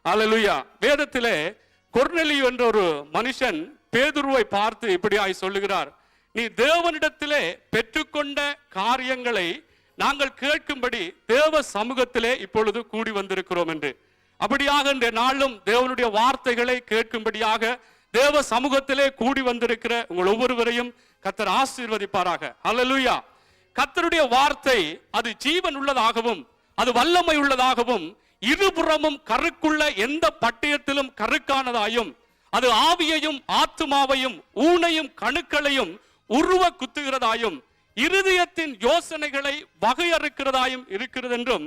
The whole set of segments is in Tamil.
அல்லேலூயா. வேதத்திலே கொர்நேலியு என்ற ஒரு மனுஷன் பேதுருவை பார்த்து இப்படியாய் சொல்லுகிறார், நீ தேவனிடத்திலே பெற்றுக்கொண்ட காரியங்களை நாங்கள் கேட்கும்படி தேவ சமூகத்திலே இப்பொழுது கூடி வந்திருக்கிறோம் என்று. அப்படியாக இந்த நாளும் தேவனுடைய வார்த்தைகளை கேட்கும்படியாக தேவ சமூகத்திலே கூடி வந்திருக்கிற உங்கள் ஒவ்வொருவரையும் கர்த்தர் ஆசீர்வதிப்பாராக. அல்லேலூயா. கர்த்தருடைய வார்த்தை அது ஜீவன் உள்ளதாகவும் அது வல்லமை உள்ளதாகவும் இருபுறமும் கருக்குள்ள எந்த பட்டயத்திலும் கருக்கானதாயும் அது ஆவியையும் ஆத்துமாவையும் ஊனையும் கணுக்களையும் உருவ குத்துகிறதாயும் இருதயத்தின் யோசனைகளை வகையறுக்கிறதாயும் இருக்கிறது என்றும்,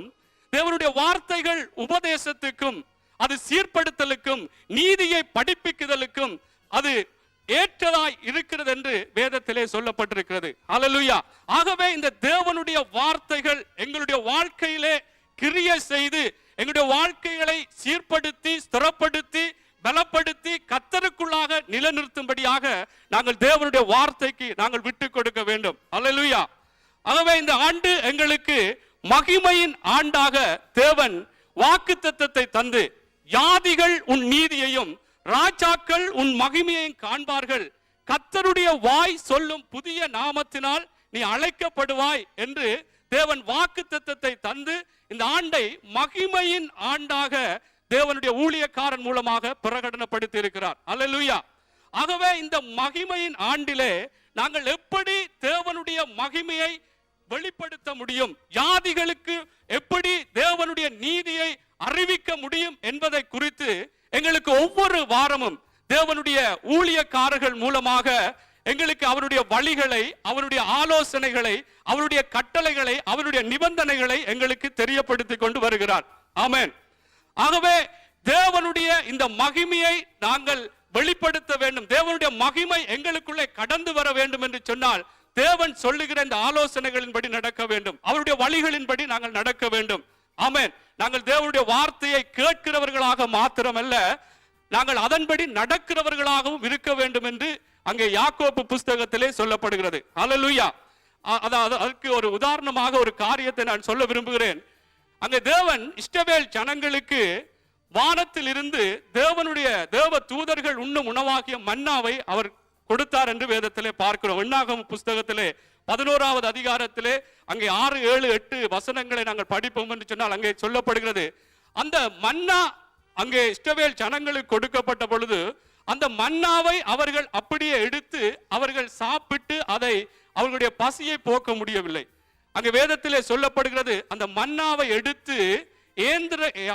தேவனுடைய வார்த்தைகள் உபதேசத்துக்கும் அது சீர்படுத்தலுக்கும் நீதியை படிப்பிக்குதலுக்கும் அது ஏற்றதாய் இருக்கிறது என்று வேதத்திலே சொல்லப்பட்டிருக்கிறது. அல்லேலூயா. ஆகவே இந்த தேவனுடைய வார்த்தைகள் எங்களுடைய வாழ்க்கையிலே கிரியை செய்து எங்களுடைய வாழ்க்கைகளை சீர்படுத்தி ஸ்திரப்படுத்தி பலப்படுத்தி கர்த்தருக்குள்ளாக நிலைநிறுத்தும்படியாக நாங்கள் தேவனுடைய வார்த்தைக்கு நாங்கள் விட்டு கொடுக்க வேண்டும். அல்லேலூயா. ஆகவே இந்த ஆண்டு எங்களுக்கு மகிமையின் ஆண்டாக தேவன் வாக்குத்தத்தத்தை தந்து, ஜாதிகள் உன் நீதியையும் ராஜாக்கள் உன் மகிமையையும் காண்பார்கள், கர்த்தருடைய வாய் சொல்லும் புதிய நாமத்தினால் நீ அழைக்கப்படுவாய் என்று தேவன் வாக்குத்தத்தத்தை தந்து இந்த ஆண்டை மகிமையின் ஆண்டாக தேவனுடைய ஊழியக்காரன் மூலமாக பிரகடனப்படுத்தி இருக்கிறார். அல்லேலூயா. ஆகவே இந்த மகிமையின் ஆண்டிலே நாங்கள் எப்படி தேவனுடைய மகிமையை வெளிப்படுத்த முடியும், ஜாதிகளுக்கு எப்படி தேவனுடைய நீதியை அறிவிக்க முடியும் என்பதை குறித்து எங்களுக்கு ஒவ்வொரு வாரமும் தேவனுடைய ஊழியக்காரர்கள் மூலமாக எங்களுக்கு அவருடைய வழிகளை, அவருடைய ஆலோசனைகளை, அவருடைய கட்டளைகளை, அவருடைய நிபந்தனைகளை எங்களுக்கு தெரியப்படுத்தி கொண்டு வருகிறார். ஆமென். ஆகவே தேவனுடைய இந்த மகிமையை நாங்கள் வெளிப்படுத்த வேண்டும், தேவனுடைய மகிமை எங்களுக்குள்ளே கடந்து வர வேண்டும் என்று சொன்னால் தேவன் சொல்லுகிற இந்த ஆலோசனைகளின்படி நடக்க வேண்டும், அவருடைய வழிகளின்படி நாங்கள் நடக்க வேண்டும். ஆமென். நாங்கள் தேவனுடைய வார்த்தையை கேட்கிறவர்களாக மாத்திரமல்ல, நாங்கள் அதன்படி நடக்கிறவர்களாகவும் இருக்க வேண்டும் என்று அங்கே யாக்கோபு புஸ்தகத்திலே சொல்லப்படுகிறது. அல்லேலூயா. அதற்கு ஒரு உதாரணமாக ஒரு காரியத்தை நான் சொல்ல விரும்புகிறேன். அங்கே தேவன் இஸ்ரவேல் ஜனங்களுக்கு வானத்தில் இருந்து தேவ தூதர்கள் உண்ணும் உணவாகிய மன்னாவை அவர் கொடுத்தார் என்று வேதத்திலே பார்க்கிறோம். எண்ணாகம புஸ்தகத்திலே 11வது அதிகாரத்திலே அங்கே 6, 7, 8 வசனங்களை நாங்கள் படிப்போம் என்று சொன்னால் அங்கே சொல்லப்படுகிறது, அந்த மன்னா அங்கே இஸ்ரவேல் ஜனங்களுக்கு கொடுக்கப்பட்ட பொழுது அந்த மன்னாவை அவர்கள் அப்படியே எடுத்து அவர்கள் சாப்பிட்டு அதை அவர்களுடைய பசியை போக்க முடியவில்லை. அங்கே வேதத்திலே சொல்லப்படுகிறது, அந்த மன்னாவை எடுத்து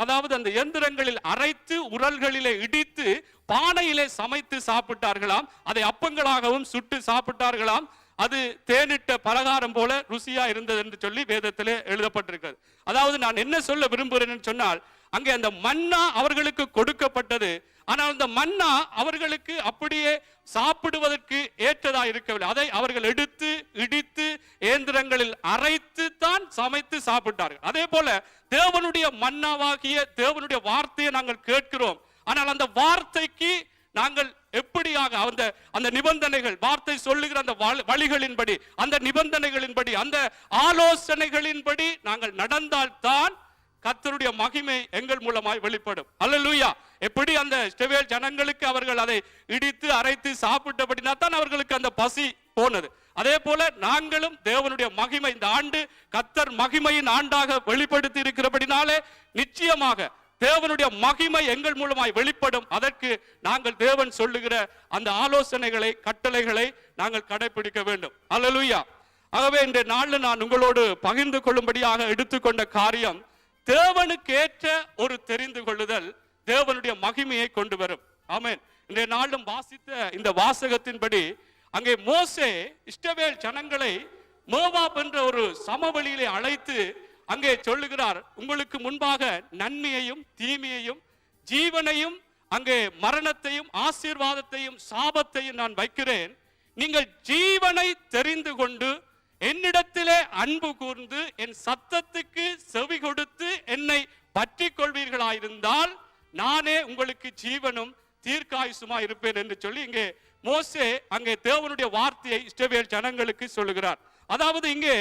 அதாவது அந்த இயந்திரங்களில் அரைத்து உரல்களிலே இடித்து பானையிலே சமைத்து சாப்பிட்டார்களாம், அதை அப்பங்களாகவும் சுட்டு சாப்பிட்டார்களாம், அது தேனிட்ட பலகாரம் போல ருசியா இருந்தது என்று சொல்லி வேதத்திலே எழுதப்பட்டிருக்கிறது. அதாவது நான் என்ன சொல்ல விரும்புகிறேன் சொன்னால், அங்கே அந்த மன்னா அவர்களுக்கு கொடுக்கப்பட்டது, ஆனால் அந்த மன்னா அவர்களுக்கு அப்படியே சாப்பிடுவதற்கு ஏற்றதா இருக்கவில்லை. அதை அவர்கள் எடுத்து இடித்து இயந்திரங்களில் அரைத்து தான் சமைத்து சாப்பிட்டார்கள். அதே போல தேவனுடைய மன்னாவாகிய தேவனுடைய வார்த்தையை நாங்கள் கேட்கிறோம், ஆனால் அந்த வார்த்தைக்கு நாங்கள் எப்படியாக அந்த நிபந்தனைகள், வார்த்தை சொல்லுகிற அந்த வழிகளின்படி, அந்த நிபந்தனைகளின்படி, அந்த ஆலோசனைகளின்படி நாங்கள் நடந்தால்தான் கர்த்தருடைய மகிமை எங்கள் மூலமாய் வெளிப்படும். அல்லேலூயா. எப்படி அந்த இஸ்ரவேல் ஜனங்களுக்கு அவர்கள் அதை இடித்து அரைத்து சாப்பிட்டபடினா தான் அவர்களுக்கு அந்த பசி போனது, அதே போல நாங்களும் தேவனுடைய மகிமை இந்த ஆண்டு கர்த்தர் மகிமையின் ஆண்டாக வெளிப்படுத்தி இருக்கிறபடினாலே நிச்சயமாக தேவனுடைய மகிமை எங்கள் மூலமாய் வெளிப்படும். அதற்கு நாங்கள் தேவன் சொல்லுகிற அந்த ஆலோசனைகளை, கட்டளைகளை நாங்கள் கடைபிடிக்க வேண்டும். அல்லேலூயா. ஆகவே இந்த நாளில் நான் உங்களோடு பகிர்ந்து கொள்ளும்படியாக எடுத்துக்கொண்ட காரியம், தேவனுக்கு ஏற்ற ஒரு தெரிந்து கொள்ளுதல் தேவனுடைய மகிமையை கொண்டு வரும். ஆமென். இன்றைய நாளும் வாசித்த இந்த வாசகத்தின்படி அங்கே மோசே இஸ்ரவேல் ஜனங்களை மோவாப் என்ற ஒரு சமவெளியிலே அழைத்து அங்கே சொல்லுகிறார், உங்களுக்கு முன்பாக நன்மையையும் தீமையையும் ஜீவனையும் அங்கே மரணத்தையும் ஆசீர்வாதத்தையும் சாபத்தையும் நான் வைக்கிறேன். நீங்கள் ஜீவனை தெரிந்து கொண்டு என்னிடத்திலே அன்பு கூர்ந்து என் சத்தத்துக்கு செவி கொடுத்து என்னை பற்றி கொள்வீர்களாயிருந்தால் நானே உங்களுக்கு ஜீவனும் தீர்க்காயுசுமா இருப்பேன் என்று சொல்லி இங்கே மோசே அங்கே தேவனுடைய வார்த்தையை இஸ்ரவேல் ஜனங்களுக்கு சொல்லுகிறார். அதாவது இங்கே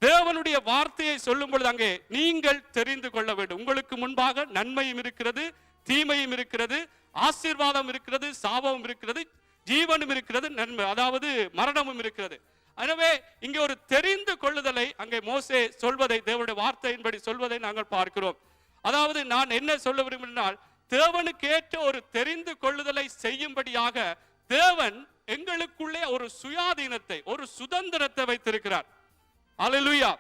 தேவனுடைய வார்த்தையை சொல்லும் பொழுது அங்கே நீங்கள் தெரிந்து கொள்ள வேண்டும், உங்களுக்கு முன்பாக நன்மையும் இருக்கிறது தீமையும் இருக்கிறது, ஆசீர்வாதம் இருக்கிறது, சாபமும் இருக்கிறது, ஜீவனும் இருக்கிறது, நன்மை அதாவது மரணமும் இருக்கிறது. எனவே இங்கே ஒரு தெரிந்து கொள்ளுதலை அங்கே மோசே சொல்வதை, தேவனுடைய வார்த்தையின்படி சொல்வதை நாங்கள் பார்க்கிறோம். அதாவது நான் என்ன சொல்ல விரும்பினால், தேவனுக்கு ஏற்ற ஒரு தெரிந்து கொள்ளுதலை செய்யும்படியாக தேவன் எங்களுக்குள்ளே ஒரு சுயாதீனத்தை, ஒரு சுதந்திரத்தை வைத்திருக்கிறார். அல்லேலூயா.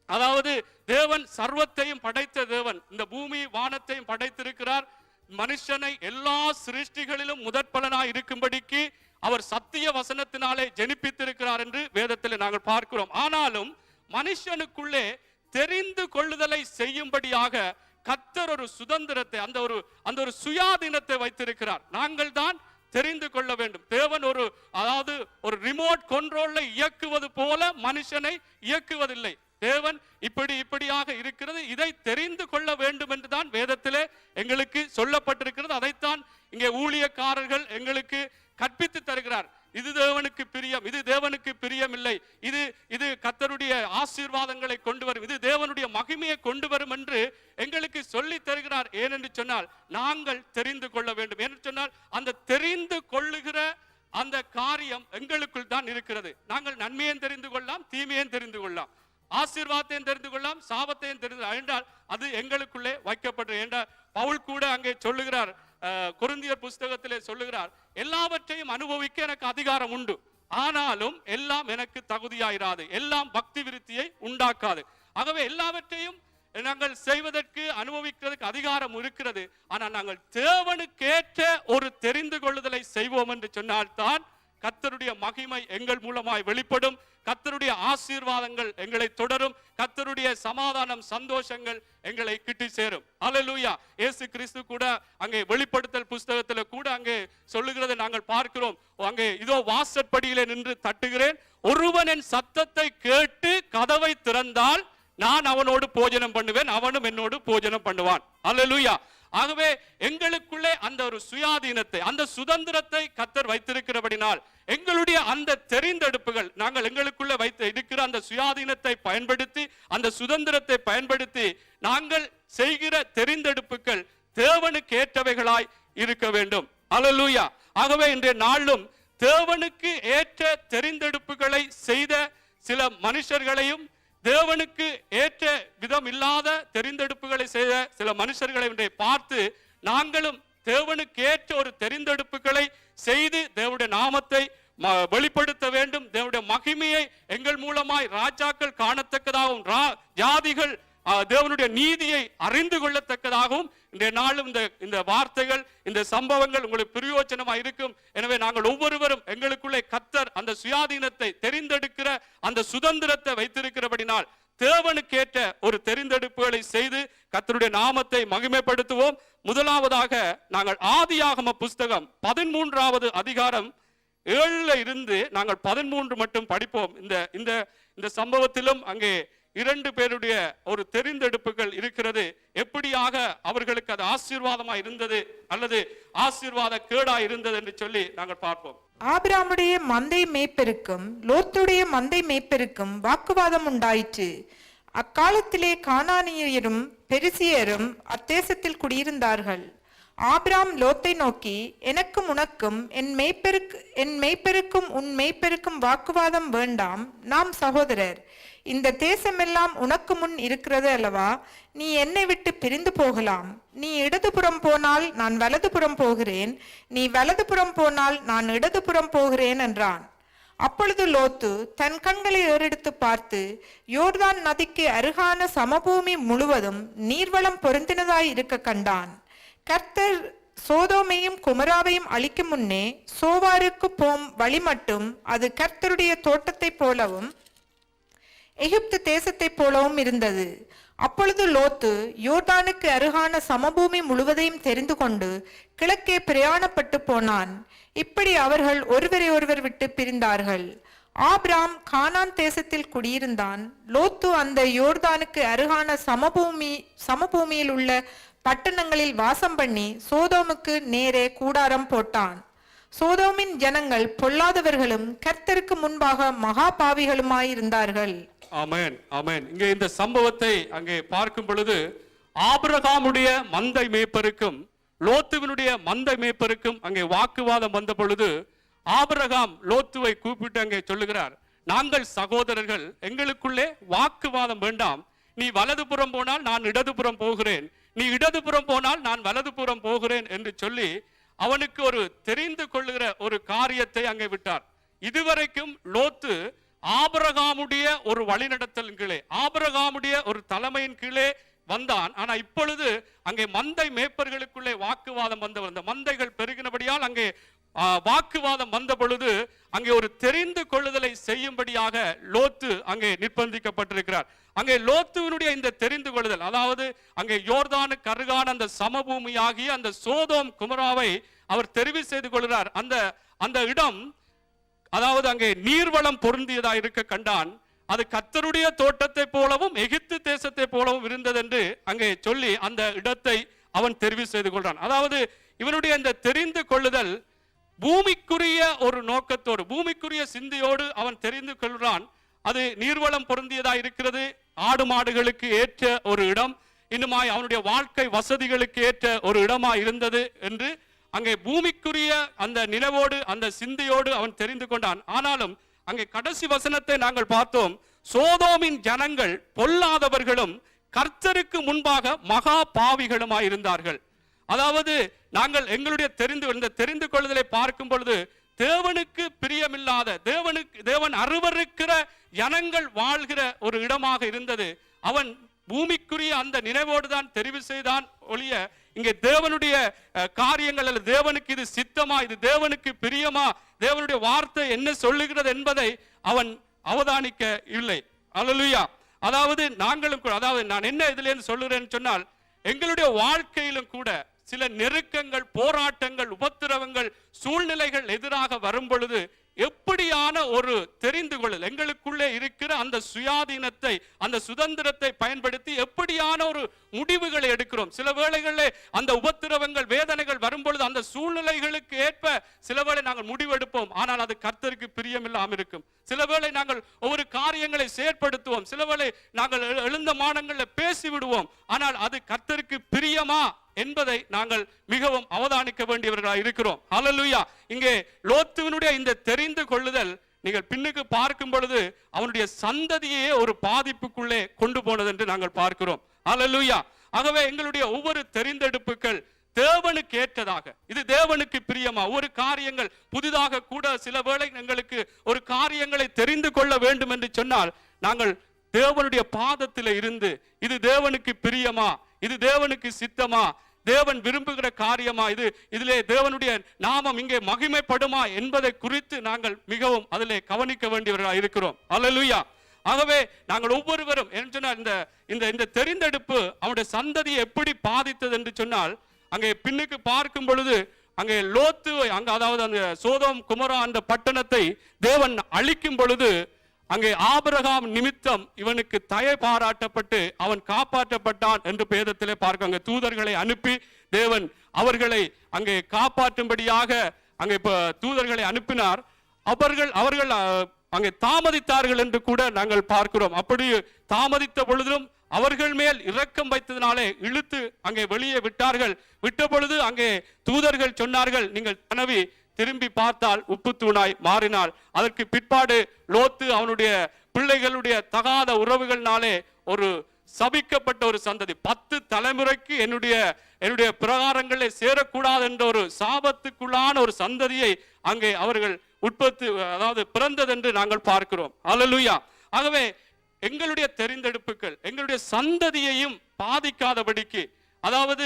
அதாவது தேவன் சர்வத்தையும் படைத்த தேவன், இந்த பூமி வானத்தையும் படைத்திருக்கிறார். மனுஷனை எல்லா சிருஷ்டிகளிலும் முதற்பலனாய் இருக்கும்படிக்கு அவர் சத்திய வசனத்தினாலே ஜெனிப்பித்திருக்கிறார் என்று வேதத்தில் நாங்கள் பார்க்கிறோம். ஆனாலும் மனுஷனுக்குள்ளே தெரிந்து கொள்ளுதலை செய்யும்படியாக கர்த்தர் ஒரு சுதந்திரத்தை, அந்த ஒரு சுயாதீனத்தை வைத்திருக்கிறார். நாங்கள் தான் தெரிந்து கொள்ள வேண்டும். தேவன் அதாவது ஒரு ரிமோட் கண்ட்ரோல்ல இயக்குவது போல மனுஷனை இயக்குவதில்லை. தேவன் இப்படியாக இருக்கிறது, இதை தெரிந்து கொள்ள வேண்டும் என்றுதான் வேதத்திலே எங்களுக்கு சொல்லப்பட்டிருக்கிறது. அதைத்தான் இங்கே ஊழியக்காரர்கள் எங்களுக்கு கற்பித்து தருகிறார். இது தேவனுக்கு பிரியம், இது தேவனுக்கு பிரியம் இல்லை, இது கர்த்தருடைய ஆசீர்வாதங்களை கொண்டு வரும், இது தேவனுடைய மகிமையை கொண்டு வரும் என்று எங்களுக்கு சொல்லி தருகிறார். ஏனென்று சொன்னால் நாங்கள் தெரிந்து கொள்ள வேண்டும். என்று சொன்னால் அந்த தெரிந்து கொள்ளுகிற அந்த காரியம் எங்களுக்குள் தான் இருக்கிறது. நாங்கள் நன்மையும் தெரிந்து கொள்ளலாம், தீமையும் தெரிந்து கொள்ளலாம், ஆசீர்வாதத்தையும் தெரிந்து கொள்ளலாம், சாபத்தையும் தெரிந்து என்றால் அது எங்களுக்குள்ளே வைக்கப்பட்டது. என்றால் பவுல் கூட அங்கே சொல்லுகிறார், கொரிந்தியர் புஸ்தகத்திலே சொல்லுகிறார், எல்லாவற்றையும் அனுபவிக்க எனக்கு அதிகாரம் உண்டு, ஆனாலும் எல்லாம் எனக்கு தகுதியாயிராது, எல்லாம் பக்தி விருத்தியை உண்டாக்காது. ஆகவே எல்லாவற்றையும் நாங்கள் செய்வதற்கு, அனுபவிக்கிறதுக்கு அதிகாரம் இருக்கிறது. ஆனால் நாங்கள் தேவனுக்கேற்ற ஒரு தெரிந்து கொள்ளுதலை செய்வோம் என்று சொன்னால்தான் கர்த்தருடைய மகிமை எங்கள் மூலமாய் வெளிப்படும், கர்த்தருடைய ஆசீர்வாதங்கள் எங்களை தொடரும், கர்த்தருடைய சமாதானம், சந்தோஷங்கள் எங்களை கிட்டி சேரும். அல்லேலூயா. இயேசு கிறிஸ்து கூட அங்கே வெளிப்படுத்தல் புஸ்தகத்தில் கூட அங்கே சொல்லுகிறதை நாங்கள் பார்க்கிறோம். அங்கே இதோ வாசற்படியிலே நின்று தட்டுகிறேன், ஒருவன் என் சத்தத்தை கேட்டு கதவை திறந்தால் நான் அவனோடு போஜனம் பண்ணுவேன், அவனும் என்னோடு போஜனம் பண்ணுவான். அல்லேலூயா. ஆகவே எங்களுக்குள்ளே அந்த ஒரு சுயாதீனத்தை, அந்த சுதந்திரத்தை கர்த்தர் வைத்திருக்கிறபடினால் எங்களுடைய அந்த தெரிந்தெடுப்புகள், நாங்கள் எங்களுக்குள்ளே வைத்து இருக்கிற அந்த சுயாதீனத்தை பயன்படுத்தி, அந்த சுதந்திரத்தை பயன்படுத்தி நாங்கள் செய்கிற தெரிந்தெடுப்புகள் தேவனுக்கு ஏற்றவைகளாய் இருக்க வேண்டும். அல்லேலூயா. ஆகவே இன்றைய நாளும் தேவனுக்கு ஏற்ற தெரிந்தெடுப்புகளை செய்த சில மனுஷர்களையும், தேவனுக்கு ஏற்ற விதம் இல்லாத தெரிந்தெடுப்புகளை செய்த சில மனுஷர்களை பார்த்து நாங்களும் தேவனுக்கு ஏற்ற ஒரு தெரிந்தெடுப்புகளை செய்து தேவனுடைய நாமத்தை வெளிப்படுத்த வேண்டும். தேவனுடைய மகிமையை எங்கள் மூலமாய் ராஜாக்கள் காணத்தக்கதாகவும், ஜாதிகள் தேவனுடைய நீதியை அறிந்து கொள்ளத்தக்கதாகவும் இன்றைய நாளும் இந்த வார்த்தைகள், இந்த சம்பவங்கள் உங்களுக்கு பிரயோஜனமாக இருக்கும். எனவே நாங்கள் ஒவ்வொருவரும் எங்களுக்குள்ளே கர்த்தர் அந்த சுயாதீனத்தை, தெரிந்தெடுக்கிற அந்த சுதந்திரத்தை வைத்திருக்கிறபடினால் தேவனுக்கேற்ற ஒரு தெரிந்தெடுப்புகளை செய்து கர்த்தருடைய நாமத்தை மகிமைப்படுத்துவோம். முதலாவதாக நாங்கள் ஆதியாகம புஸ்தகம் 13வது அதிகாரம் 7 இருந்து நாங்கள் 13 மட்டும் படிப்போம். இந்த சம்பவத்திலும் அங்கே 2 பேருடைய ஒரு தெரிந்தெடுப்புகள் இருக்கிறது. எப்படியாக அவர்களுக்கு அது ஆசீர்வாதமா இருந்தது அல்லது ஆசீர்வாத கேடா இருந்தது என்று சொல்லி நாங்கள் பார்ப்போம். ஆபிரகாமுடைய மந்தை மேய்ப்பெருக்கும் லோத்துடைய மந்தை மேய்ப்பெருக்கும் வாக்குவாதம் உண்டாயிற்று. அக்காலத்திலே கானானியரும் பெரிசியரும் அத்தேசத்தில் குடியிருந்தார்கள். ஆபிராம் லோத்தை நோக்கி, எனக்கும் உனக்கும் என் மேய்ப்பெருக்கும் உன் மேய்ப்பெருக்கும் வாக்குவாதம் வேண்டாம், நாம் சகோதரர். இந்த தேசமெல்லாம் உனக்கு முன் இருக்கிறது அல்லவா? நீ என்னை விட்டு பிரிந்து போகலாம். நீ இடதுபுறம் போனால் நான் வலதுபுறம் போகிறேன், நீ வலதுபுறம் போனால் நான் இடதுபுறம் போகிறேன் என்றான். அப்பொழுது லோத்து தன் கண்களை ஏறெடுத்து பார்த்து, யோர்தான் நதிக்கு அருகான சமபூமி முழுவதும் நீர்வளம் பொருந்தினதாய் இருக்க கண்டான். கர்த்தர் சோதோமையும் குமராவையும் அழிக்கும் முன்னே சோவாருக்கு போம் வழி மட்டும் அது கர்த்தருடைய தோட்டத்தை போலவும் எகிப்து தேசத்தை போலவும் இருந்தது. அப்பொழுது லோத்து யோர்தானுக்கு அருகான சமபூமி முழுவதையும் தெரிந்து கொண்டு கிழக்கே பிரயாணப்பட்டு போனான். இப்படி அவர்கள் ஒருவரை ஒருவர் விட்டு பிரிந்தார்கள். ஆபிராம் கானான் தேசத்தில் குடியிருந்தான். லோத்து அந்த யோர்தானுக்கு அருகான சமபூமியில் உள்ள பட்டணங்களில் வாசம் பண்ணி சோதோமுக்கு நேரே கூடாரம் போட்டான். சோதோமின் ஜனங்கள் பொல்லாதவர்களும் கர்த்தருக்கு முன்பாக மகா பாவிகளுமாயிருந்தார்கள். ஆமென், ஆமென். இங்கே இந்த சம்பவத்தை அங்கே பார்க்கும் பொழுது ஆபிரகாமுடைய மந்தை மேய்ப்பருக்கும் லோத்துவினுடைய மந்தை மேய்ப்பருக்கும் அங்கே வாக்குவாதம் வந்த பொழுது ஆபிரகாம் லோத்துவை கூப்பிட்டு அங்கே சொல்லுகிறார், நாங்கள் சகோதரர்கள், எங்களுக்குள்ளே வாக்குவாதம் வேண்டாம். நீ வலதுபுறம் போனால் நான் இடதுபுறம் போகிறேன், நீ இடதுபுறம் போனால் நான் வலதுபுறம் போகிறேன் என்று சொல்லி அவனுக்கு ஒரு தெரிந்து கொள்ளுகிற ஒரு காரியத்தை அங்கே விட்டார். இதுவரைக்கும் லோத்து ஆபிரகாமுடைய ஒரு வழிநடத்தலின் கீழே, ஆபிரகாமுடைய ஒரு தலைமையின் கீழே வந்தான். ஆனா இப்பொழுது அங்கே மந்தை மேய்ப்பர்களுக்குள்ளே வாக்குவாதம் வந்தவர், அந்த மந்தைகள் பெருகினபடியால் அங்கே வாக்குவாதம் வந்த பொழுது அங்கே ஒரு தெரிந்து கொள்ளுதலை செய்யும்படியாக லோத்து அங்கே நிர்பந்திக்கப்பட்டிருக்கிறார். அங்கே லோத்துவினுடைய இந்த தெரிந்து கொள்ளுதல், அதாவது அங்கே யோர்தானுக்கு அருகான அந்த சமபூமியாகிய அந்த சோதோம் குமராவை அவர் தெரிவு செய்து கொள்கிறார். அந்த இடம், அதாவது அங்கே நீர்வளம் பொருந்தியதா இருக்க கண்டான். அது கர்த்தருடைய தோட்டத்தை போலவும் எகிப்து தேசத்தை போலவும் இருந்தது என்று அங்கே சொல்லி அந்த இடத்தை அவன் தெரிவு செய்து கொள்றான். அதாவது இவனுடைய இந்த தெரிந்து கொள்ளுதல் பூமிக்குரிய ஒரு நோக்கத்தோடு, பூமிக்குரிய சிந்தையோடு அவன் தெரிந்து கொள்றான். அது நீர்வளம் பொருந்தியதா இருக்கிறது, ஆடு மாடுகளுக்கு ஏற்ற ஒரு இடம், இன்னுமாய் அவனுடைய வாழ்க்கை வசதிகளுக்கு ஏற்ற ஒரு இடமா இருந்தது என்று அங்கே பூமிக்குரிய அந்த நிலவோடு அந்த சிந்தையோடு அவன் தெரிந்து கொண்டான். ஆனாலும் அங்கே கடைசி வசனத்தை நாங்கள் பார்த்தோம், சோதோமின் ஜனங்கள் பொல்லாதவர்களும் கர்த்தருக்கு முன்பாக மகா பாவிகளுமாய் இருந்தார்கள். அதாவது நாங்கள் எங்களுடைய தெரிந்து கொள்ளுதலை பார்க்கும் பொழுது தேவனுக்கு பிரியமில்லாத, தேவன் அருவருக்கிற ஜனங்கள் வாழ்கிற ஒரு இடமாக இருந்தது. அவன் பூமிக்குரிய அந்த நினைவோடு தான் தெரிவு செய்தான் ஒழிய இங்கே தேவனுடைய காரியங்கள் அல்ல, தேவனுக்கு இது சித்தமா, இது தேவனுக்கு பிரியமா, தேவனுடைய வார்த்தை என்ன சொல்லுகிறது என்பதை அவன் அவதானிக்க இல்லை. அல்லேலூயா. அதாவது நாங்களும் கூட, அதாவது நான் என்ன இதுல சொல்லுறேன்னு சொன்னால், எங்களுடைய வாழ்க்கையிலும் கூட சில நெருக்கங்கள், போராட்டங்கள், உபத்திரவங்கள், சூழ்நிலைகள் எதிராக வரும் பொழுது எப்படியான ஒரு தெரிந்து கொள்ளல், எங்களுக்குள்ளே இருக்கிற அந்த சுயாதீனத்தை, அந்த சுதந்திரத்தை பயன்படுத்தி எப்படியான ஒரு முடிவுகளை எடுக்கிறோம். சில வேளைகளில் அந்த உபத்திரவங்கள், வேதனைகள் வரும்பொழுது அந்த சூழ்நிலைகளுக்கு ஏற்ப சில வேளை நாங்கள் முடிவெடுப்போம், ஆனால் அது கர்த்தருக்கு பிரியமில்லாமல் இருக்கும். சில வேளை நாங்கள் ஒவ்வொரு காரியங்களை செயற்படுத்துவோம், சில வேளை நாங்கள் எழுந்த மானங்களில் பேசி விடுவோம், ஆனால் அது கர்த்தருக்கு பிரியமா என்பதை நாங்கள் மிகவும் அவதானிக்க வேண்டியவர்களாக இருக்கிறோம். ஹல்லேலூயா. இங்கே லோத்துவினுடைய இந்த தெரிந்து கொள்ளுதல் நீங்கள் பின்னுக்கு பார்க்கும் பொழுது அவனுடைய சந்ததியே ஒரு பாதிப்புக்குள்ளே கொண்டு போனது என்று நாங்கள் பார்க்கிறோம். ஹல்லேலூயா. ஆகவே எங்களுடைய ஒவ்வொரு தெரிந்தெடுப்புகள் தேவனுக்கு ஏற்றதாக, இது தேவனுக்கு பிரியமா, ஒரு காரியங்கள் புதிதாக கூட சில வேளை எங்களுக்கு ஒரு காரியங்களை தெரிந்து கொள்ள வேண்டும் என்று சொன்னால் நாங்கள் தேவனுடைய பாதத்தில் இருந்து இது தேவனுக்கு பிரியமா, இது தேவனுக்கு சித்தமா, தேவன் விரும்புகிற காரியமா, இதிலே தேவனுடைய நாமம் இங்கே மகிமைப்படுமா என்பதை குறித்து நாங்கள் மிகவும் அதிலே கவனிக்க வேண்டியவர்களாக இருக்கிறோம். அல்லேலூயா. ஆகவே நாங்கள் ஒவ்வொருவரும் இந்த தெரிந்தெடுப்பு அவனுடைய சந்ததியை எப்படி பாதித்தது என்று சொன்னால், அங்கே பின்னுக்கு பார்க்கும் பொழுது அங்கே லோத்து அங்க, அதாவது அந்த சோதோம் குமரா அந்த பட்டணத்தை தேவன் அழிக்கும் பொழுது அங்கே ஆபிரகாம் நிமித்தம் இவனுக்கு தயை பாராட்டப்பட்டு அவன் காப்பாற்றப்பட்டான் என்று வேதத்திலே பார்க்க, அங்கே தூதர்களை அனுப்பி தேவன் அவர்களை அங்கே காப்பாற்றும்படியாக அங்கே தூதர்களை அனுப்பினார். அவர்கள் அங்கே தாமதித்தார்கள் என்று கூட நாங்கள் பார்க்கிறோம். அப்படி தாமதித்த பொழுதும் அவர்கள் மேல் இரக்கம் வைத்ததினாலே இழுத்து அங்கே வெளியே விட்டார்கள். விட்ட பொழுது அங்கே தூதர்கள் சொன்னார்கள், நீங்கள் கனவி திரும்பி பார்த்தால் உப்பு தூணாய் மாறினாள். அதற்கு பிற்பாடு லோத்து அவனுடைய பிள்ளைகளுடைய தகாத உறவுகள்னாலே ஒரு சபிக்கப்பட்ட ஒரு சந்ததி, 10 தலைமுறைக்கு என்னுடைய பிரகாரங்களே சேரக்கூடாது என்ற ஒரு சாபத்துக்குள்ளான ஒரு சந்ததியை அங்கே அவர்கள் அதாவது பிறந்தது என்று நாங்கள் பார்க்கிறோம். அல்லேலூயா. ஆகவே எங்களுடைய தெரிந்தெடுப்புகள் எங்களுடைய சந்ததியையும் பாதிக்காதபடிக்கு, அதாவது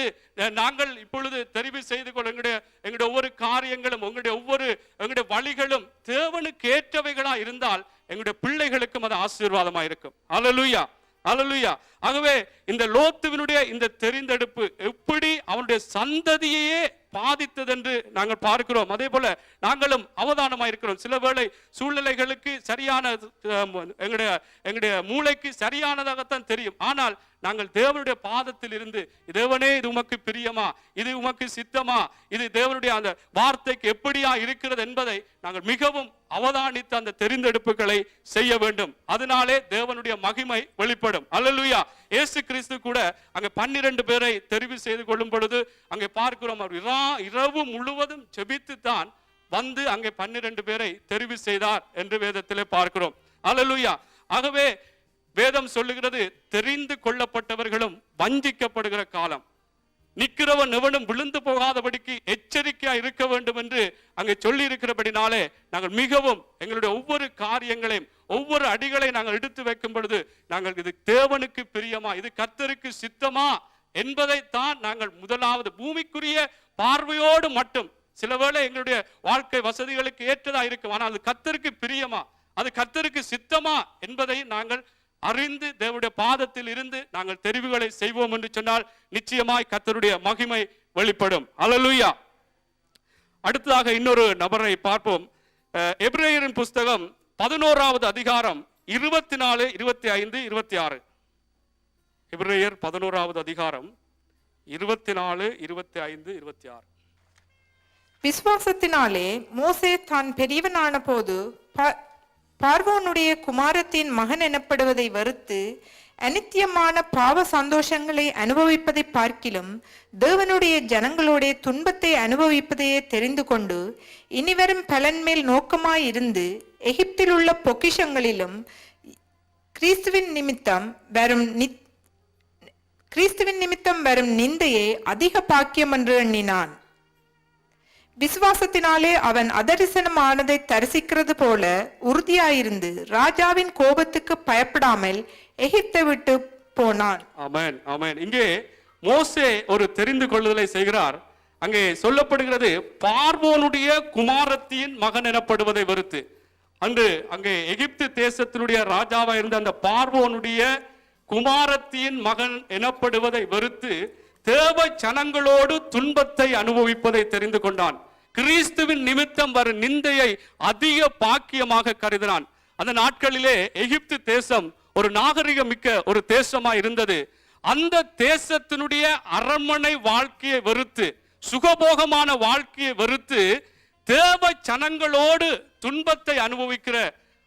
நாங்கள் இப்பொழுது தெரிவு செய்து கொள்ள எங்களுடைய ஒவ்வொரு காரியங்களும் எங்களுடைய வழிகளும் தேவனுக்கு ஏற்றவைகளா இருந்தால் எங்களுடைய பிள்ளைகளுக்கும் அது ஆசீர்வாதமா இருக்கும். அல்லேலூயா. அல்லேலூயா. ஆகவே இந்த லோத்துவினுடைய இந்த தெரிந்தெடுப்பு எப்படி அவனுடைய சந்ததியையே பாதித்தது என்று நாங்கள் பார்க்கிறோம். அதே போல நாங்களும் அவதானமாக இருக்கிறோம். சில வேளை சூழ்நிலைகளுக்கு சரியான எங்களுடைய மூளைக்கு சரியானதாகத்தான் தெரியும், ஆனால் நாங்கள் தேவனுடைய பாதத்தில் இருந்து, தேவனே இது உமக்கு பிரியமா, இது உமக்கு சித்தமா, இது தேவனுடைய அந்த வார்த்தைக்கு எப்படியா இருக்கிறது என்பதை நாங்கள் மிகவும் அவதானித்து அந்த தெரிந்தெடுப்புகளை செய்ய வேண்டும். அதனாலே தேவனுடைய மகிமை வெளிப்படும். அல்லேலூயா. இயேசு கிறிஸ்து கூட அங்கே 12 பேரை தெரிவு செய்து கொள்ளும் பொழுது அங்கே பார்க்கிறோம், அவர் இரவு முழுவதும் ஜெபித்து தான் வந்து அங்கே 12 பேரை தெரிவு செய்தார் என்று வேதத்திலே பார்க்கிறோம். அல்லேலூயா. ஆகவே வேதம் சொல்லுகிறது, தெரிந்து கொள்ளப்பட்டவர்களும் வஞ்சிக்கப்படுகிற காலம். நிற்கிறவன் எவனும் விழுந்து போகாதபடிக்கு எச்சரிக்கையா இருக்க வேண்டும் என்று அங்கே சொல்லி இருக்கிறபடினாலே நாங்கள் மிகவும் எங்களுடைய ஒவ்வொரு காரியங்களையும் ஒவ்வொரு அடிகளை நாங்கள் எடுத்து வைக்கும் பொழுது நாங்கள் இது தேவனுக்கு பிரியமா, இது கர்த்தருக்கு சித்தமா என்பதைத்தான் நாங்கள் முதலாவது பூமிக்குரிய பார்வையோடு மட்டும், சில வேளை எங்களுடைய வாழ்க்கை வசதிகளுக்கு ஏற்றதா இருக்கும், ஆனால் அது கர்த்தருக்கு பிரியமா, அது கர்த்தருக்கு சித்தமா என்பதை நாங்கள் அறிந்து தேவனுடைய பாதத்தில் இருந்து நாங்கள் தெரிவுகளை செய்வோம் என்று சொன்னால் நிச்சயமாய் கர்த்தருடைய மகிமை வெளிப்படும். அல்லேலூயா. அடுத்ததாக இன்னொரு நபரை பார்ப்போம். எபிரேயரின் புஸ்தகம் 11வது அதிகாரம் 24, 25, 26. எபிரேயர் 11வது அதிகாரம் 24, 25, 26. விசுவாசத்தினாலே மோசே தான் பெரியவனான போது பார்வோனுடைய குமாரத்தின் மகன் எனப்படுவதை வெறுத்து அநித்தியமான பாவ சந்தோஷங்களை அனுபவிப்பதை பார்க்கிலும் தேவனுடைய ஜனங்களுடைய துன்பத்தை அனுபவிப்பதையே தெரிந்து கொண்டு இனிவரும் பலன் மேல் நோக்கமாயிருந்து எகிப்தில் உள்ள பொக்கிஷங்களிலும் கிறிஸ்துவின் நிமித்தம் வரும் நிந்தையை அதிக பாக்கியம் என்று எண்ணினான். விசுவாசத்தினாலே அவன் அதரிசனமானதை தரிசிக்கிறது போல உறுதியாயிருந்து ராஜாவின் கோபத்துக்கு பயப்படாமல் எகிப்தை விட்டு போனான். ஆமென், ஆமென். இங்கே மோசே ஒரு தெரிந்து கொள்ளுதலை செய்கிறார். அங்கே சொல்லப்படுகிறது, பார்வோனுடைய குமாரத்தின் மகன் எனப்படுவதை வெறுத்து. அன்று அங்கே எகிப்து தேசத்தினுடைய ராஜாவா இருந்த அந்த பார்வோனுடைய குமாரத்தின் மகன் எனப்படுவதை வெறுத்து தேவ ஜனங்களோடு துன்பத்தை அனுபவிப்பதை தெரிந்து கொண்டான். கிறிஸ்துவின் நிமித்தம் வரும் நிந்தையை அதிக பாக்கியமாக கருதினான். அந்த நாட்களிலே எகிப்து தேசம் ஒரு நாகரிகம் மிக்க ஒரு தேசமா இருந்தது. அந்த தேசத்தினுடைய அரண்மனை வாழ்க்கையை வெறுத்து, சுகபோகமான வாழ்க்கையை வெறுத்து தேவ ஜனங்களோடு துன்பத்தை அனுபவிக்கிற,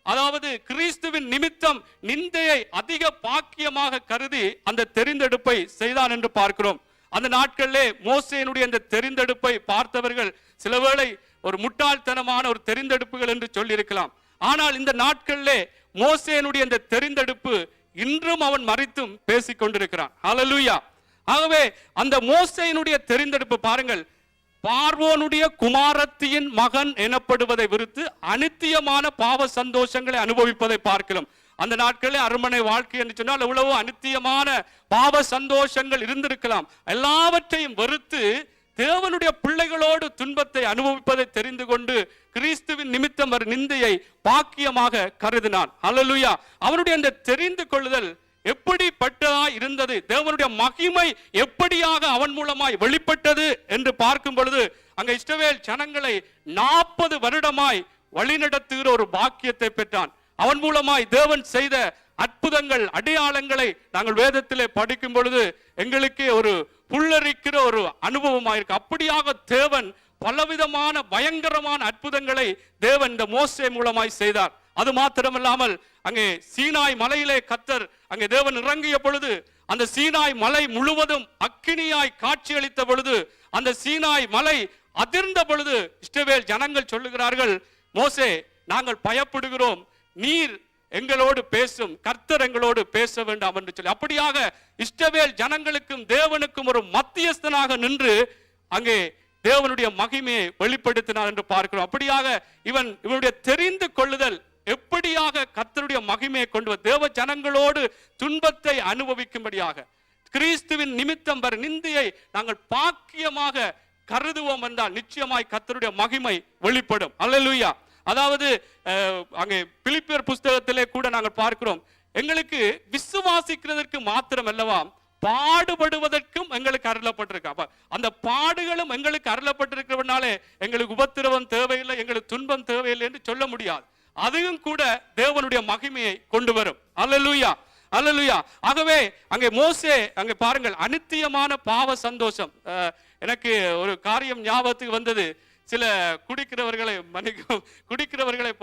அதாவது கிறிஸ்துவின் நிமித்தம் நிந்தையை அதிக பாக்கியமாக கருதி அந்த தெரிந்தெடுப்பை செய்தான் என்று பார்க்கிறோம். அந்த நாட்களிலே மோசேனுடைய அந்த தெரிந்தெடுப்பை பார்த்தவர்கள் சிலவேளை ஒரு முட்டாள்தனமான ஒரு தெரிந்தெடுப்புகள் என்று சொல்லியிருக்கலாம். ஆனால் இந்த நாட்களிலே மோசேனுடைய அந்த தெரிந்தெடுப்பு இன்றும் அவன் மறித்தும் பேசிக் கொண்டிருக்கிறான். ஹல்லேலூயா. ஆகவே அந்த மோசேனுடைய தெரிந்தெடுப்பு பாருங்கள், பார்வோனுடைய குமாரத்தியின் மகன் எனப்படுவதை விருத்து அநித்தியமான பாவ சந்தோஷங்களை அனுபவிப்பதை பார்க்கலாம். அந்த நாட்களில் அரண்மனை வாழ்க்கை என்று சொன்னால் எவ்வளவோ அநித்தியமான பாவ சந்தோஷங்கள் இருந்திருக்கலாம். எல்லாவற்றையும் வெறுத்து தேவனுடைய பிள்ளைகளோடு துன்பத்தை அனுபவிப்பதை தெரிந்து கொண்டு கிறிஸ்துவின் நிமித்தம் வரும் நிந்தையை பாக்கியமாக கருதினான். அல்லேலூயா. அவனுடைய அந்த தெரிந்து கொள்ளுதல் எப்படிப்பட்டதா இருந்தது, தேவனுடைய மகிமை எப்படியாக அவன் மூலமாய் வெளிப்பட்டது என்று பார்க்கும் பொழுது அங்க இஸ்ரவேல் ஜனங்களை 40 வருடமாய் வழிநடத்துகிற ஒரு பாக்கியத்தை பெற்றான். அவன் மூலமாய் தேவன் செய்த அற்புதங்கள் அடையாளங்களை நாங்கள் வேதத்திலே படிக்கும் பொழுது எங்களுக்கு ஒரு புல்லரிக்கிற ஒரு அனுபவமாயிருக்கு. அப்படியாக தேவன் பலவிதமான பயங்கரமான அற்புதங்களை தேவன் இந்த மோசே மூலமாய் செய்தார். அது மாத்திரமல்லாமல் அங்கே சீனாய் மலையிலே கர்த்தர் அங்கே தேவன் இறங்கிய பொழுது அந்த சீனாய் மலை முழுவதும் அக்கினியாய் காட்சியளித்த பொழுது அந்த சீனாய் மலை அதிர்ந்த பொழுது இஸ்ரவேல் ஜனங்கள் சொல்லுகிறார்கள், மோசே நாங்கள் பயப்படுகிறோம், நீர் எங்களோடு பேசும், கர்த்தர் எங்களோடு பேச வேண்டாம் என்று சொல்லி அப்படியாக இஸ்ரவேல் ஜனங்களுக்கும் தேவனுக்கும் ஒரு மத்தியஸ்தனாக நின்று அங்கே தேவனுடைய மகிமையை வெளிப்படுத்தினார் என்று பார்க்கிறோம். அப்படியாக இவனுடைய தெரிந்து கொள்ளுதல் எப்படியாக கர்த்தருடைய மகிமையை கொண்டு தேவ ஜனங்களோடு துன்பத்தை அனுபவிக்கும்படியாக கிறிஸ்துவின் நிமித்தம் வர நிந்தையை நாங்கள் பாக்கியமாக கருதுவோம் என்றால் நிச்சயமாய் கர்த்தருடைய மகிமை வெளிப்படும். அல்லேலூயா. அதாவது அங்கே பிலிப்பியர் புஸ்தகத்திலே கூட நாங்கள் பார்க்கிறோம், எங்களுக்கு விசுவாசிக்கிறதற்கு மாத்திரம் அல்லவா பாடுபடுவதற்கும் எங்களுக்கு அருளப்பட்டிருக்கு. அந்த பாடுகளும் எங்களுக்கு அருளப்பட்டிருக்கிறதுனாலே எங்களுக்கு உபத்திரவம் தேவையில்லை, எங்களுக்கு துன்பம் தேவையில்லை என்று சொல்ல முடியாது. அதுவும் கூட தேவனுடைய மகிமையை கொண்டு வரும். அல்லேலூயா. அல்லேலூயா. ஆகவே அங்கே மோசே அங்கே பாருங்கள், அநித்தியமான பாவ சந்தோஷம். எனக்கு ஒரு காரியம் ஞாபகத்துக்கு வந்தது. சில குடிக்கிறவர்களை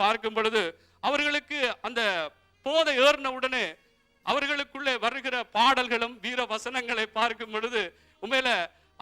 பார்க்கும் பொழுது அவர்களுக்கு அந்த போதை ஏறின உடனே அவர்களுக்குள்ளே வருகிற பாடல்களும் வீர வசனங்களை பார்க்கும் பொழுது உண்மையில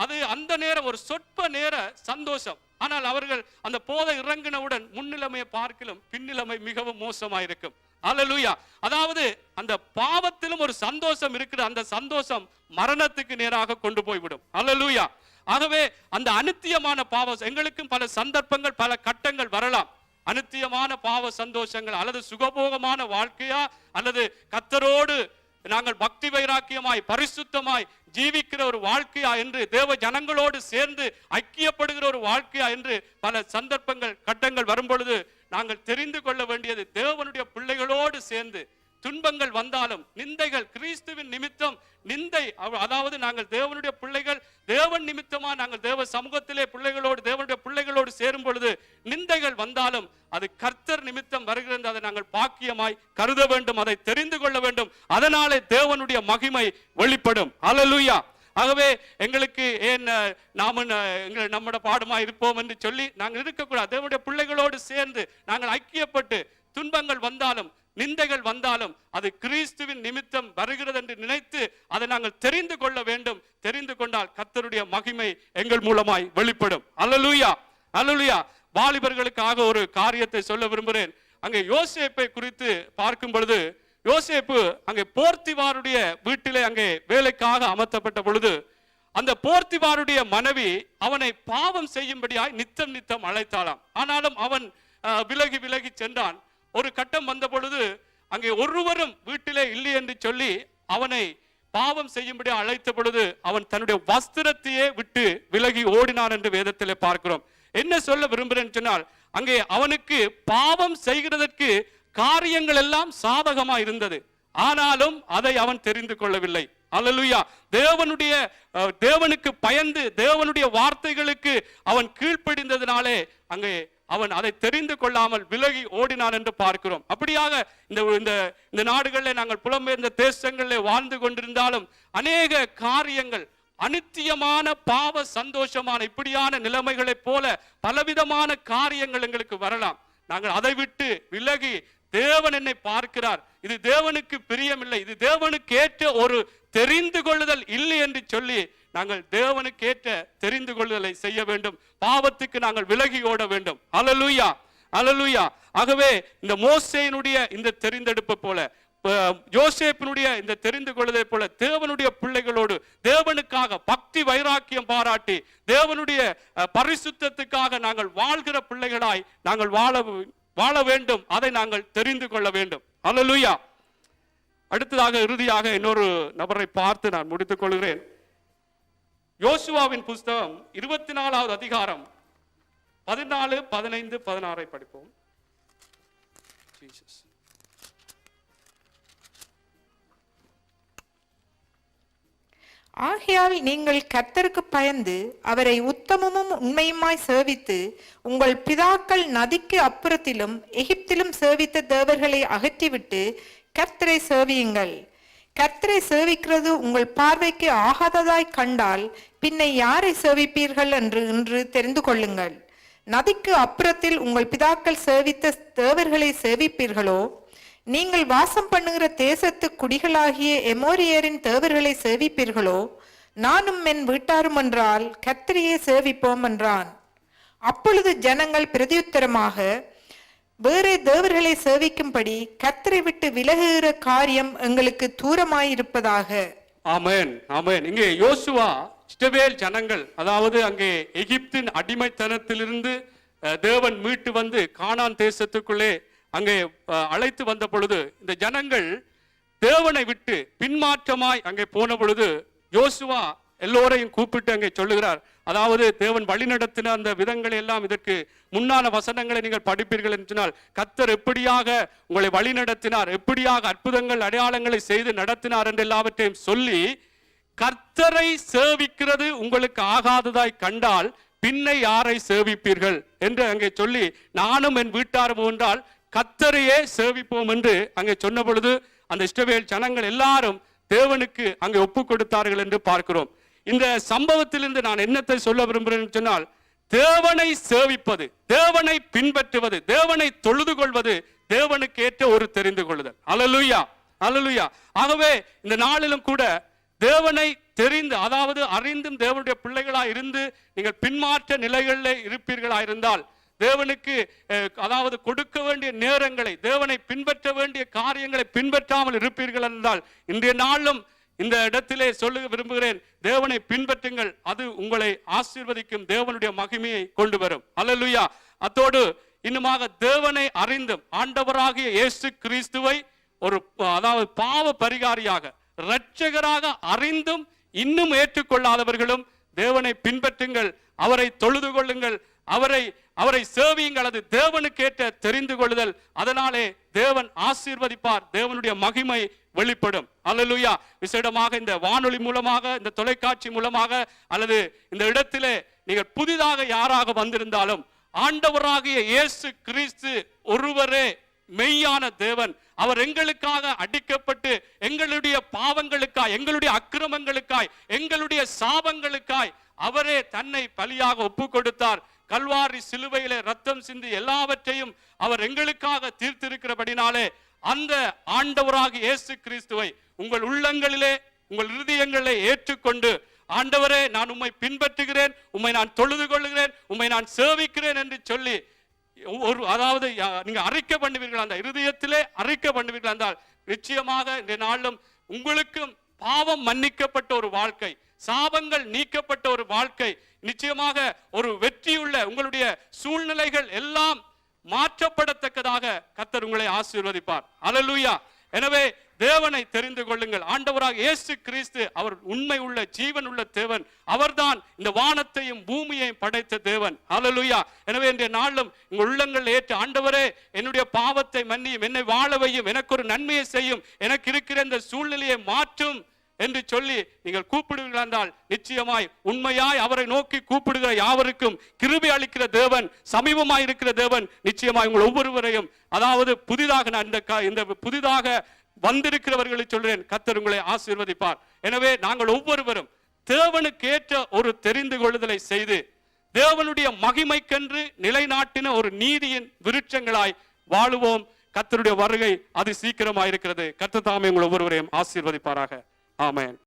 அது அந்த நேரம் ஒரு சொற்ப நேர சந்தோஷம். ஆனால் அவர்கள் அந்த போதை இறங்கினவுடன் முன்னிலைமையை பார்க்கலும் பின்னிலைமை மிகவும் மோசமாயிருக்கும். அல்லேலூயா. அதாவது அந்த பாவத்திலும் ஒரு சந்தோஷம் இருக்கிற அந்த சந்தோஷம் மரணத்துக்கு நேராக கொண்டு போய்விடும். அல்லேலூயா. ஆகவே அந்த அநித்தியமான பாவம், எங்களுக்கும் பல சந்தர்ப்பங்கள் பல கட்டங்கள் வரலாம். அநித்தியமான பாவ சந்தோஷங்கள் அல்லது சுகபோகமான வாழ்க்கையா அல்லது கர்த்தரோடு நாங்கள் பக்தி வைராக்கியமாய் பரிசுத்தமாய் ஜீவிக்கிற ஒரு வாழ்க்கையா என்று தேவ ஜனங்களோடு சேர்ந்து ஐக்கியப்படுகிற ஒரு வாழ்க்கையா என்று பல சந்தர்ப்பங்கள் கட்டங்கள் வரும் பொழுது நாங்கள் தெரிந்து கொள்ள வேண்டியது, தேவனுடைய பிள்ளைகளோடு சேர்ந்து துன்பங்கள் வந்தாலும் நிந்தைகள் கிறிஸ்துவின் நிமித்தம் நிந்தை, அதாவது நாங்கள் தேவனுடைய பிள்ளைகள், தேவன் நிமித்தமா நாங்கள் தேவ சமூகத்திலே பிள்ளைகளோடு தேவனுடைய பிள்ளைகளோடு சேரும் பொழுது நிந்தைகள் வந்தாலும் அது கர்த்தர் நிமித்தம் வருகிறது. அதை நாங்கள் பாக்கியமாய் கருத வேண்டும், அதை தெரிந்து கொள்ள வேண்டும். அதனாலே தேவனுடைய மகிமை வெளிப்படும். அல்லேலூயா. ஆகவே எங்களுக்கு ஏன் நம்முடைய பாடுமா இருப்போம் என்று சொல்லி நாங்கள் இருக்கக்கூடாது. தேவனுடைய பிள்ளைகளோடு சேர்ந்து நாங்கள் ஐக்கியப்பட்டு துன்பங்கள் வந்தாலும் நிந்தைகள் வந்தாலும் அது கிறிஸ்துவின் நிமித்தம் வருகிறது என்று நினைத்து அதை நாங்கள் தெரிந்து கொள்ள வேண்டும். தெரிந்து கொண்டால் கர்த்தருடைய மகிமை எங்கள் மூலமாய் வெளிப்படும். அல்லேலூயா. அல்லேலூயா. வாலிபர்களுக்காக ஒரு காரியத்தை சொல்ல விரும்புகிறேன். அங்கே யோசேப்பை குறித்து பார்க்கும் பொழுது, யோசேப்பு அங்கே போர்த்திவாருடைய வீட்டிலே அங்கே வேலைக்காக அமர்த்தப்பட்ட பொழுது அந்த போர்த்திவாருடைய மனைவி அவனை பாவம் செய்யும்படியாய் நித்தம் அழைத்தாளாம். ஆனாலும் அவன் விலகி விலகி சென்றான். ஒரு கட்டம் வந்த பொழுது அங்கே ஒருவரும் வீட்டிலே இல்லை என்று சொல்லி அவனை பாவம் செய்யும்படி அழைத்த பொழுது அவன் தன்னுடைய வஸ்திரத்தையே விட்டு விலகி ஓடினான் என்று வேதத்திலே பார்க்கிறோம். என்ன சொல்ல விரும்புகிறேன் சொன்னால், அங்கே அவனுக்கு பாவம் செய்கிறதற்கு காரியங்கள் எல்லாம் சாதகமா இருந்தது. ஆனாலும் அதை அவன் தெரிந்து கொள்ளவில்லை. அல்லேலூயா. தேவனுக்கு பயந்து தேவனுடைய வார்த்தைகளுக்கு அவன் கீழ்ப்படிந்ததினாலே அங்கே அவன் அதை தெரிந்து கொள்ளாமல் விலகி ஓடினான் என்று பார்க்கிறோம். அப்படியாக இந்த நாடுகளில் நாங்கள் புலம்பெயர்ந்த தேசங்களில் வாழ்ந்து கொண்டிருந்தாலும் அநேக காரியங்கள் அநித்தியமான பாவ சந்தோஷமான இப்படியான நிலைமைகளைப் போல பலவிதமான காரியங்கள் எங்களுக்கு வரலாம். நாங்கள் அதை விட்டு விலகி தேவன் என்னை பார்க்கிறார், இது தேவனுக்கு பிரியமில்லை, இது தேவனுக்கு ஏற்ற ஒரு தெரிந்து கொள்ளுதல் இல்லை என்று சொல்லி நாங்கள் தேவனுக்கு ஏற்ற தெரிந்து கொள்ளுதலை செய்ய வேண்டும். பாவத்துக்கு நாங்கள் விலகி ஓட வேண்டும். அல்லேலூயா. அல்லேலூயா. ஆகவே இந்த மோசேயினுடைய இந்த தெரிந்தெடுப்பு போல யோசேப்பினுடைய இந்த தெரிந்து கொள்வதை போல தேவனுடைய பிள்ளைகளோடு தேவனுக்காக பக்தி வைராக்கியம் பாராட்டி தேவனுடைய பரிசுத்தத்துக்காக நாங்கள் வாழ்கிற பிள்ளைகளாய் நாங்கள் வாழ வேண்டும். அதை நாங்கள் தெரிந்து கொள்ள வேண்டும். அல்லேலூயா. அடுத்ததாக இறுதியாக இன்னொரு நபரை பார்த்து நான் முடித்துக் கொள்கிறேன். யோசுவாவின் புஸ்தகம் 24வது அதிகாரம் 14, 15, 16 படிப்போம். ஆகையால் நீங்கள் கர்த்தருக்கு பயந்து அவரை உத்தமமும் உண்மையுமாய் சேவித்து உங்கள் பிதாக்கள் நதிக்கு அப்புறத்திலும் எகிப்திலும் சேவித்த தேவர்களை அகற்றிவிட்டு கர்த்தரை சேவியுங்கள். கர்த்தரை சேவிக்கிறது உங்கள் பார்வைக்கு ஆகாததாய் கண்டால் பின்ன யாரை சேவிப்பீர்கள் என்று இன்று தெரிந்து கொள்ளுங்கள். நதிக்கு அப்புறத்தில் உங்கள் பிதாக்கள் சேவித்த தேவர்களை சேவிப்பீர்களோ? நீங்கள் வாசம் பண்ணுகிற தேசத்து குடிகளாகிய எமோரியரின் தேவர்களை சேவிப்பீர்களோ? நானும் என் வீட்டாரும் என்றால் கர்த்தரையே சேவிப்போம் என்றான். அப்பொழுது ஜனங்கள் பிரதியுத்தரமாக, வேறே தேவர்களை சேவிக்கும்படி கர்த்தரை விட்டு விலகுகிற காரியம் எங்களுக்கு தூரமாயிருப்பதாக. ஆமென். ஆமென். இங்கே யோசுவா இஸ்ரவேல் ஜனங்கள், அதாவது அங்கே எகிப்தின் அடிமைத்தனத்திலிருந்து தேவன் மீட்டு வந்து கானான் தேசத்துக்குள்ளே அங்கே அழைத்து வந்த பொழுது இந்த ஜனங்கள் தேவனை விட்டு பின்மாற்றமாய் அங்கே போன பொழுது யோசுவா எல்லோரையும் கூப்பிட்டு அங்கே சொல்லுகிறார். அதாவது தேவன் வழிநடத்தின அந்த விதங்களை எல்லாம் இதற்கு முன்னான வசனங்களை நீங்கள் படிப்பீர்கள் என்றால் கர்த்தர் எப்படியாக உங்களை வழிநடத்தினார், எப்படியாக அற்புதங்கள் அடையாளங்களை செய்து நடத்தினார் என்று எல்லாவற்றையும் சொல்லி, கர்த்தரை சேவிக்கிறது உங்களுக்கு ஆகாததாய் கண்டால் பின்ன யாரை சேவிப்பீர்கள் என்று அங்கே சொல்லி, நானும் என் வீட்டாரும் என்றால் கர்த்தரையே சேவிப்போம் என்று அங்கே சொன்ன பொழுது அந்த இஸ்ரவேல் ஜனங்கள் எல்லாரும் தேவனுக்கு அங்கே ஒப்பு கொடுத்தார்கள் என்று பார்க்கிறோம். இந்த சம்பவத்திலிருந்து நான் என்னத்தை சொல்ல விரும்புகிறேன் சொன்னால், தேவனை சேவிப்பது, தேவனை பின்பற்றுவது, தேவனை தொழுது கொள்வது தேவனுக்கு ஏற்ற ஒரு தெரிந்து கொள்ளுதல். அல்லேலூயா, அல்லேலூயா. ஆகவே இந்த நாளிலும் கூட தேவனை தெரிந்து, அதாவது அறிந்தும் தேவனுடைய பிள்ளைகளாய் இருந்து நீங்கள் பின்மாற்ற நிலைகளில் இருப்பீர்களா இருந்தால், தேவனுக்கு அதாவது கொடுக்க வேண்டிய நேரங்களை, தேவனை பின்பற்ற வேண்டிய காரியங்களை பின்பற்றாமல் இருப்பீர்கள் என்றால், இன்றைய நாளும் இந்த இடத்திலே சொல்ல விரும்புகிறேன், தேவனை பின்பற்றுங்கள். அது உங்களை ஆசீர்வதிக்கும், தேவனுடைய மகிமையை கொண்டு வரும். அல்லேலூயா. அத்தோடு இன்னுமாக தேவனை அறிந்தும் ஆண்டவராகிய இயேசு கிறிஸ்துவை ஒரு அதாவது பாவ பரிகாரியாக, இரட்சகராக அறிந்தும் இன்னும் ஏற்றுக்கொள்ளாதவர்களும் தேவனை பின்பற்றுங்கள், அவரை தொழுது கொள்ளுங்கள், அவரை சேவியுங்கள். அது தேவனுக்கு ஏற்ற தெரிந்து கொள்ளுதல். அதனாலே தேவன் ஆசீர்வதிப்பார், தேவனுடைய மகிமை வெளிப்படும். அல்லேலூயா. விசேடமாக இந்த வானொலி மூலமாக, இந்த தொலைக்காட்சி மூலமாக, அல்லது இந்த இடத்திலே நீங்கள் புதிதாக யாராக வந்திருந்தாலும், ஆண்டவராகிய இயேசு கிறிஸ்து ஒருவரே மெய்யான தேவன். அவர் எங்களுக்காக அடிக்கப்பட்டு, எங்களுடைய பாவங்களுக்காய், எங்களுடைய அக்கிரமங்களுக்காய், எங்களுடைய சாபங்களுக்காய் அவரே தன்னை பலியாக ஒப்பு கொடுத்தார். கல்வாரி சிலுவையிலே ரத்தம் சிந்தி எல்லாவற்றையும் அவர் எங்களுக்காக தீர்த்திருக்கிறபடினாலே, அந்த ஆண்டவராகிய இயேசு கிறிஸ்துவை உங்கள் உள்ளங்களிலே, உங்கள் இருதயங்களிலே ஏற்றுக்கொண்டு, ஆண்டவரே நான் உம்மை பின்பற்றுகிறேன், உம்மை நான் தொழுது கொள்ளுகிறேன், உம்மை நான் சேவிக்கிறேன் என்று சொல்லி அதாவது நீங்க அறிக்கை பண்ணுவீர்கள், அந்த இருதயத்திலே அறிக்கை பண்ணுவீர்கள் என்றால், நிச்சயமாக இந்த நாளும் உங்களுக்கும் பாவம் மன்னிக்கப்பட்ட ஒரு வாழ்க்கை, சாபங்கள் நீக்கப்பட்ட ஒரு வாழ்க்கை, நிச்சயமாக ஒரு வெற்றியுள்ள, உங்களுடைய சூழ்நிலைகள் எல்லாம் மாற்றப்படத்தக்கதாக கர்த்தர் உங்களை ஆசீர்வதிப்பார். அல்லேலூயா. எனவே தேவனை தெரிந்து கொள்ளுங்கள். ஆண்டவராக இயேசு கிறிஸ்து அவர் உண்மை உள்ள ஜீவன் உள்ள தேவன். அவர்தான் இந்த வானத்தையும் பூமியையும் படைத்த தேவன். அல்லேலூயா. எனவே இன்றைய நாளும் உங்கள் உள்ளங்கள் ஏற்று, ஆண்டவரே என்னுடைய பாவத்தை மன்னியும், என்னை வாழவையும், எனக்கு ஒரு நன்மையை செய்யும், எனக்கு இருக்கிற இந்த சூழ்நிலையை மாற்றும் என்று சொல்லி நீங்கள் கூப்பிடுவீர்கள் என்றால், நிச்சயமாய் உண்மையாய் அவரை நோக்கி கூப்பிடுகிற யாவருக்கும் கிருபை அளிக்கிற தேவன், சமீபமாய் இருக்கிற தேவன் நிச்சயமாய் உங்கள் ஒவ்வொருவரையும், அதாவது புதிதாக இந்த புதிதாக வந்திருக்கிறவர்களை சொல்றேன், கர்த்தர் உங்களை ஆசீர்வதிப்பார். எனவே நாங்கள் ஒவ்வொருவரும் தேவனுக்கு ஏற்ற ஒரு தெரிந்து கொள்ளுதலை செய்து, தேவனுடைய மகிமைக்கென்று நிலைநாட்டின ஒரு நீதியின் விருட்சங்களாய் வாழுவோம். கர்த்தருடைய வருகை அது சீக்கிரமாய் இருக்கிறது. கர்த்தர் தாமே உங்கள் ஒவ்வொருவரையும் ஆசீர்வதிப்பாராக. ஆமென்.